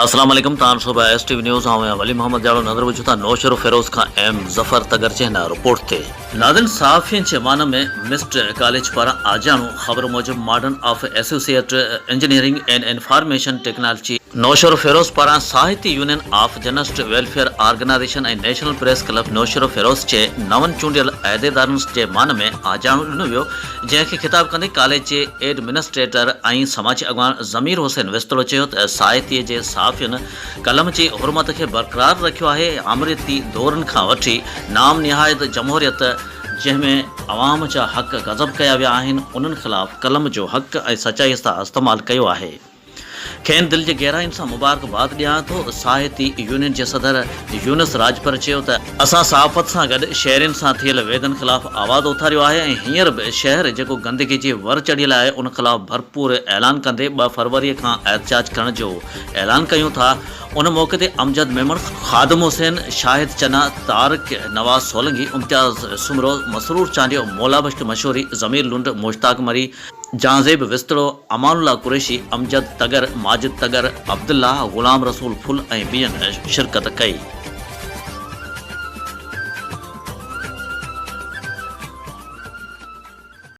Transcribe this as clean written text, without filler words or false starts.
अस्सलाम वालेकुम तान सुबह STV न्यूज़ हां वली मोहम्मद जाड़ो नजर वजू था नौशर फिरोज खां एम जफर तगर चेना रिपोर्ट थे नादन साफियन चेमान में मिस्टर कॉलेज पर आजाणु खबर मूजिब modern of associate engineering and information technology Naushahro Feroze पारा साहित्य union of journalist welfare organisation and national press club Naushahro Feroze चे नवन चूंडियल अहदेदारन के मान में आजाणु ॾिनो वियो जैसे खिताब कंदे कॉलेज के एडमिनिस्ट्रेटर ऐं समाजी अगवान ज़मीर हुसैन विस्तरो चयो त साहित्य के साफ़ियन कलम की हुरमत के बरकरार रखियो है। आमरीती दौरन खां वठी नाम निहायत जमहूरियत जंहिंमें अवाम जा हक़ गज़ब कया विया आहिनि उन्हनि ख़िलाफ़ कलम जो हक़ ऐं सचाई सां इस्तेमालु कयो आहे। खेन दिल की गहराइन से मुबारकबाद दियां तो साहित्य यूनियन के सदर यूनुस राजपर चयो त असां सहाफ़त से गड शहरन से थियल वेदन खिलाफ़ आवाज़ उथारियो है। हींअर भी शहर जो गंदगी जी वर चढ़ियल है उन खिलाफ़ भरपूर ऐलान कंदे 2 फरवरी का एहतजाज करण जो ऐलान कयूं था। उन मौके ते अमजद मेमन, खादम हुसैन, शाहिद चना, तारिक नवाज सोलंगी, मुमताज़ सुमरो, मसरूर चांडियो, मौला बख्श मशहूरी, ज़मीर लुंड, मुश्ताक मरी, जहांजेब विस्तरो, अमानुल्लाह कुरैशी, अमजद तगर, माजिद तगर, अब्दुल्लाह, गुलाम रसूल फुल ऐं ॿियनि शिरकत कई।